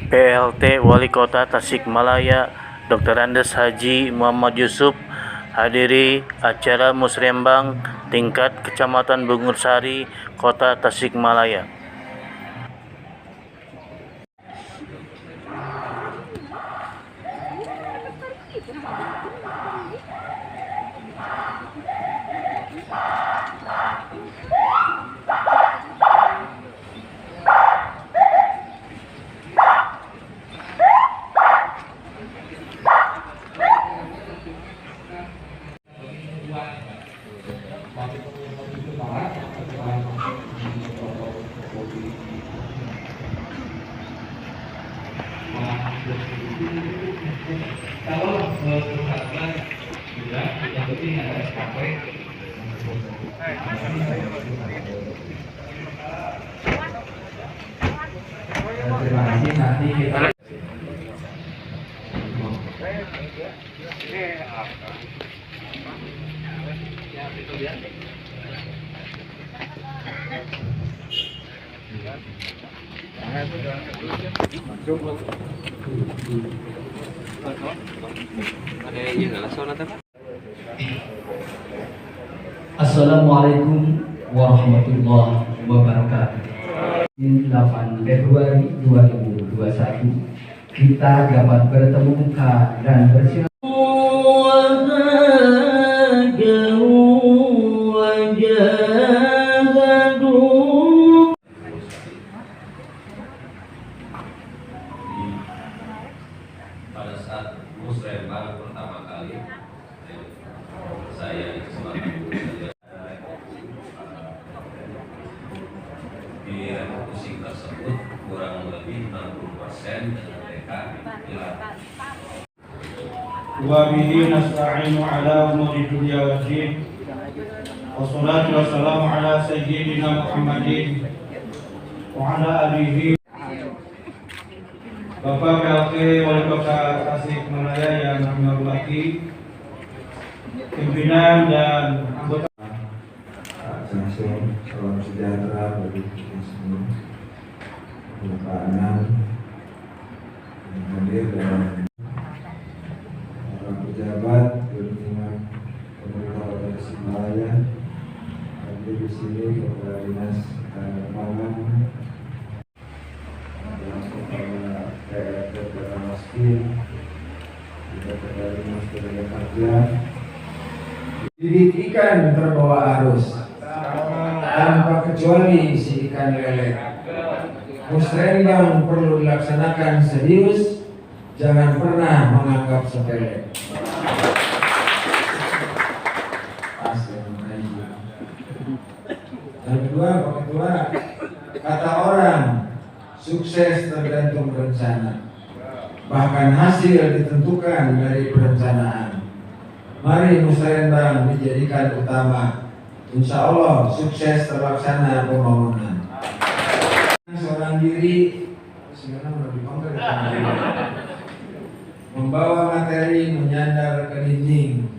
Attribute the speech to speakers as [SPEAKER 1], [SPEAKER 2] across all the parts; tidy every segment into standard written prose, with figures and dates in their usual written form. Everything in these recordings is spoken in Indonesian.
[SPEAKER 1] PLT Wali Kota Tasikmalaya Dr. Andes Haji Muhammad Yusuf hadiri acara musrembang tingkat Kecamatan Bungursari, Kota Tasikmalaya.
[SPEAKER 2] Kalau misalkan sudah yang penting ada SKP. Terima kasih, nanti kita Assalamualaikum warahmatullahi wabarakatuh. 8 Februari 2021 kita dapat bertemu muka dan bersilaturahmi.
[SPEAKER 3] Pada saat musrembang pertama kali saya di kesempatan di refocusing tersebut kurang lebih 60% dengan mereka hilang.
[SPEAKER 4] Wa bihi nasta'inu ala umuri dunya waddin. Wassalatu wassalamu ala sayyidina Muhammadin wa ala alihi. Bapak PLT Wali Kota Tasikmalaya yang kami hormati, pimpinan dan anggota.
[SPEAKER 5] Salam sejahtera bagi kita semua. Bapak Anang yang hadir dan para pejabat bertingkat pemerintah Kota Tasikmalaya, hadir di sini Kepala Dinas Pangan, Kepala PLT Maskin, juga Kepala Dinas Tenaga Kerja. Bibit ikan terbawa arus tanpa kecuali si ikan lele. Musrembang perlu dilaksanakan serius, jangan pernah menganggap sepele. Yang kedua, Pak Ketua, kata orang sukses tergantung rencana, bahkan hasil ditentukan dari perencanaan. Mari musrembang dijadikan utama, insya Allah sukses terlaksana pembangunan. Seorang diri membawa materi menyandar ke dinding.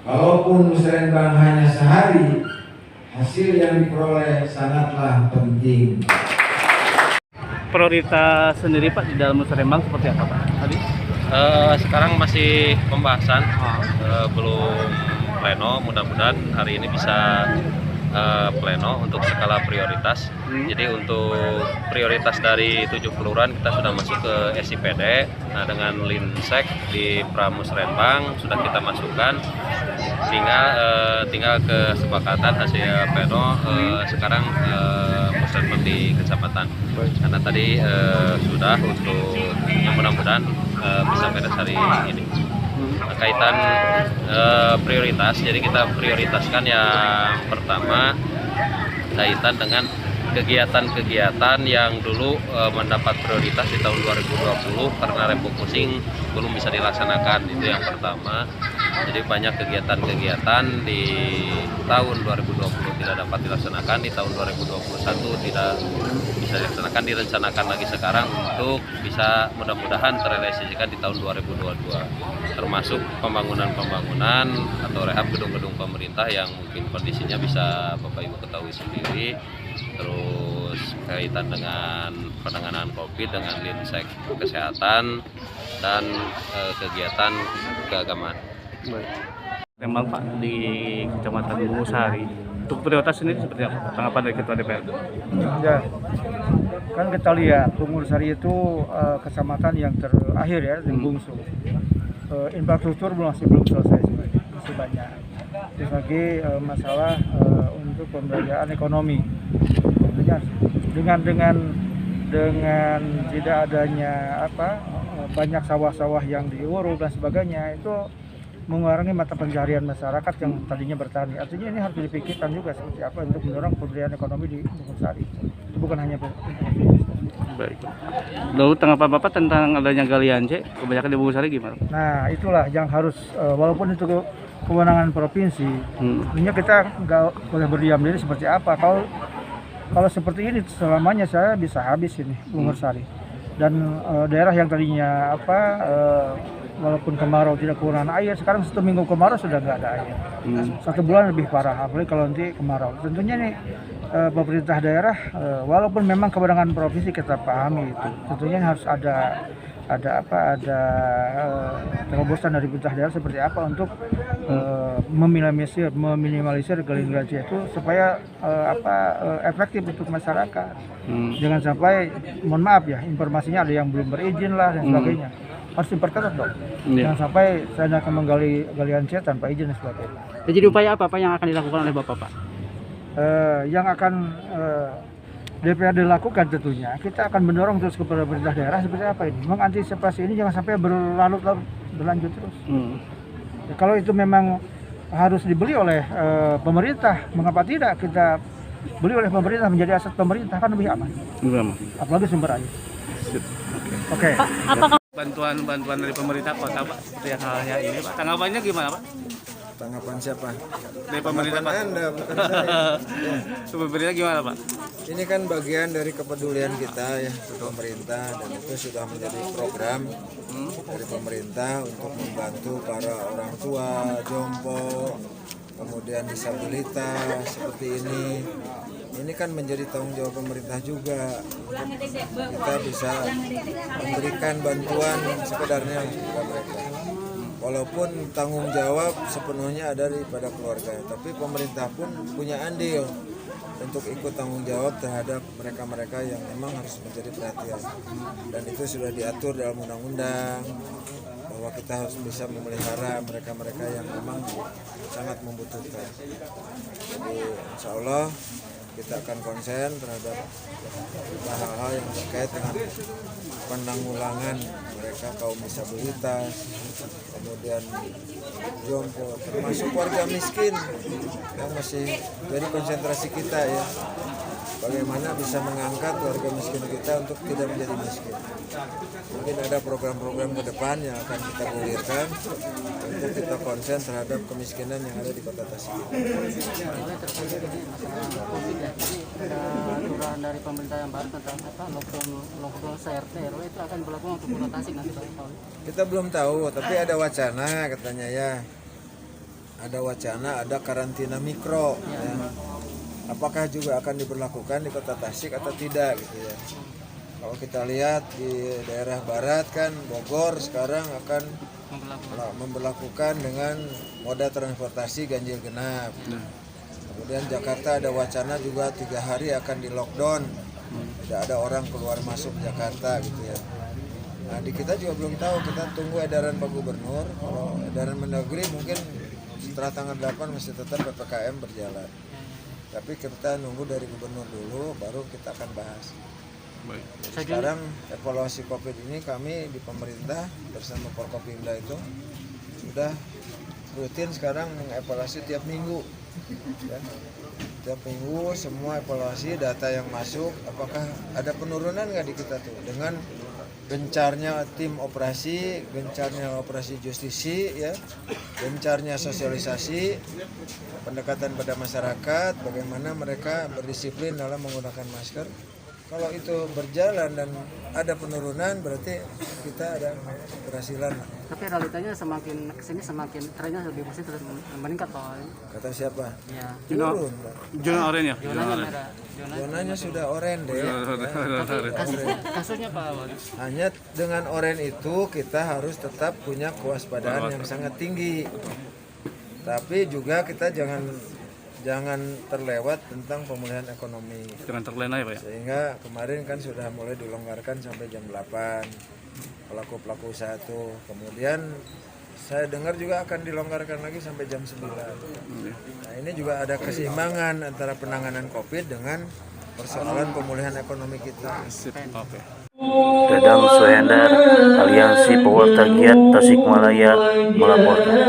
[SPEAKER 5] Kalaupun musrembang hanya sehari, hasil yang diperoleh sangatlah penting.
[SPEAKER 1] Prioritas sendiri Pak di dalam musrembang seperti apa Pak? Tadi?
[SPEAKER 3] Sekarang masih pembahasan, belum pleno. Mudah-mudahan hari ini bisa pleno untuk skala prioritas. Jadi untuk prioritas dari 7 kelurahan kita sudah masuk ke SIPD. Nah, dengan Linsek di Pramusrembang sudah kita masukkan. Tinggal kesepakatan hasil pleno sekarang musrembang di kecamatan. Karena tadi sudah untuk yang mudah-mudahan bisa beres hari ini. Kaitan prioritas, jadi kita prioritaskan yang pertama kaitan dengan kegiatan-kegiatan yang dulu mendapat prioritas di tahun 2020 karena refocusing belum bisa dilaksanakan. Itu yang pertama. Jadi banyak kegiatan-kegiatan di tahun 2020 tidak dapat dilaksanakan, di tahun 2021 tidak bisa dilaksanakan, direncanakan lagi sekarang untuk bisa mudah-mudahan terrealisasikan di tahun 2022, termasuk pembangunan atau rehab gedung-gedung pemerintah yang mungkin kondisinya bisa Bapak Ibu ketahui sendiri terus kaitan dengan penanganan COVID dengan linsek kesehatan dan kegiatan keagamaan.
[SPEAKER 1] Rembang Pak di Kecamatan Bungusari. Untuk prioritas sendiri seperti apa? Tanggapan dari Ketua DPR?
[SPEAKER 6] Ya, kan kita lihat Bungusari itu kecamatan yang terakhir ya, yang bungsu. Infrastruktur masih belum selesai, masih banyak. Terus lagi masalah untuk pemberdayaan ekonomi. Dengan tidak adanya banyak sawah-sawah yang diuruk dan sebagainya, itu mengurangi mata pencaharian masyarakat yang tadinya bertani. Artinya ini harus dipikirkan juga seperti apa untuk mendorong pemberdayaan ekonomi di Bungusari. Itu bukan hanya
[SPEAKER 1] Baik. Lalu tanggapan Bapak tentang adanya galian C kebanyakan di Bungusari gimana?
[SPEAKER 6] Nah, itulah yang harus walaupun itu kewenangan provinsi, tentunya kita nggak boleh berdiam diri seperti apa. Kalau seperti ini selamanya saya bisa habis ini Bungusari. Dan daerah yang tadinya walaupun kemarau tidak kekurangan air, sekarang 1 minggu kemarau sudah nggak ada air. 1 bulan lebih parah, apalagi kalau nanti kemarau. Tentunya nih pemerintah daerah, walaupun memang kewenangan provinsi kita pahami itu, tentunya harus ada terobosan dari pemerintah daerah seperti apa untuk meminimalisir galian itu supaya efektif untuk masyarakat. Jangan sampai, mohon maaf ya, informasinya ada yang belum berizin lah dan sebagainya. Harus diperketat dong. Jangan sampai saya akan menggali galian C tanpa izin dan sebagainya.
[SPEAKER 1] Jadi upaya apa yang akan dilakukan oleh Bapak Pak?
[SPEAKER 6] Yang akan DPRD lakukan tentunya, kita akan mendorong terus kepada pemerintah daerah seperti apa ini, mengantisipasi ini jangan sampai berlanjut terus. Ya, kalau itu memang harus dibeli oleh pemerintah, mengapa tidak kita beli oleh pemerintah, menjadi aset pemerintah, kan lebih aman. Apalagi sumber air. Oke.
[SPEAKER 1] Bantuan dari pemerintah kota Pak, seperti yang halnya ini Pak. Tanggapannya gimana Pak?
[SPEAKER 7] Tanggapan siapa?
[SPEAKER 1] Dari pemerintah Pak.
[SPEAKER 7] Anda, bukan saya.
[SPEAKER 1] Pemerintah gimana Pak?
[SPEAKER 7] Ini kan bagian dari kepedulian kita ya ke pemerintah, dan itu sudah menjadi program dari pemerintah untuk membantu para orang tua, jompo, kemudian disabilitas seperti ini. Ini kan menjadi tanggung jawab pemerintah juga. Kita bisa memberikan bantuan sekedarnya kepada mereka. Walaupun tanggung jawab sepenuhnya ada daripada keluarga, tapi pemerintah pun punya andil untuk ikut tanggung jawab terhadap mereka-mereka yang memang harus menjadi perhatian. Dan itu sudah diatur dalam undang-undang bahwa kita harus bisa memelihara mereka-mereka yang memang sangat membutuhkan. Jadi insya Allah kita akan konsen terhadap hal-hal yang terkait dengan penanggulangan mereka kaum disabilitas, kemudian jompo, termasuk warga miskin yang masih jadi konsentrasi kita ya. Bagaimana bisa mengangkat warga miskin kita untuk tidak menjadi miskin. Mungkin ada program-program ke depan yang akan kita gulirkan untuk kita konsen terhadap kemiskinan yang ada di Kota Tasik.
[SPEAKER 8] Aturan dari pemerintah yang baru tentang lockdown CRT itu akan berlaku untuk Kota Tasik nanti Pak?
[SPEAKER 7] Kita belum tahu, tapi ada wacana katanya ya. Ada wacana, ada karantina mikro. Ya. Apakah juga akan diberlakukan di Kota Tasik atau tidak gitu ya. Kalau kita lihat di daerah barat kan Bogor sekarang akan memberlakukan dengan moda transportasi ganjil genap. Kemudian Jakarta ada wacana juga 3 hari akan di lockdown. Tidak ada orang keluar masuk Jakarta gitu ya. Nah di kita juga belum tahu, kita tunggu edaran Pak Gubernur. Kalau edaran Mendagri mungkin setelah tanggal 8 masih tetap PPKM berjalan. Tapi kita nunggu dari gubernur dulu, baru kita akan bahas. Sekarang evaluasi COVID ini kami di pemerintah bersama Forkopimda itu sudah rutin sekarang mengevaluasi tiap minggu. Ya. Tiap minggu semua evaluasi data yang masuk, apakah ada penurunan nggak di kita tuh dengan gencarnya tim operasi, gencarnya operasi justisi, ya, gencarnya sosialisasi, pendekatan pada masyarakat, bagaimana mereka berdisiplin dalam menggunakan masker, Kalau itu berjalan dan ada penurunan berarti kita ada keberhasilan.
[SPEAKER 8] Tapi realitanya semakin kesini semakin trennya lebih positif terus meningkat Pak.
[SPEAKER 7] Kata siapa?
[SPEAKER 8] Ya.
[SPEAKER 7] Turun, Pak.
[SPEAKER 1] Zona oranye ya?
[SPEAKER 8] Zonanya merah.
[SPEAKER 7] Zonanya sudah oranye deh.
[SPEAKER 8] Kasusnya Pak.
[SPEAKER 7] Hanya dengan oranye itu kita harus tetap punya kewaspadaan yang sangat tinggi. Tapi juga kita jangan terlewat tentang pemulihan ekonomi.
[SPEAKER 1] Jangan terlena ya Pak ya?
[SPEAKER 7] Sehingga kemarin kan sudah mulai dilonggarkan sampai jam 8 pelaku-pelaku usaha itu. Kemudian saya dengar juga akan dilonggarkan lagi sampai jam 9. Nah ini juga ada keseimbangan antara penanganan COVID dengan persoalan pemulihan ekonomi kita.
[SPEAKER 1] Oke.
[SPEAKER 9] Dadang Suhendar, Aliansi Pewarta Giat Tasikmalaya melaporkan.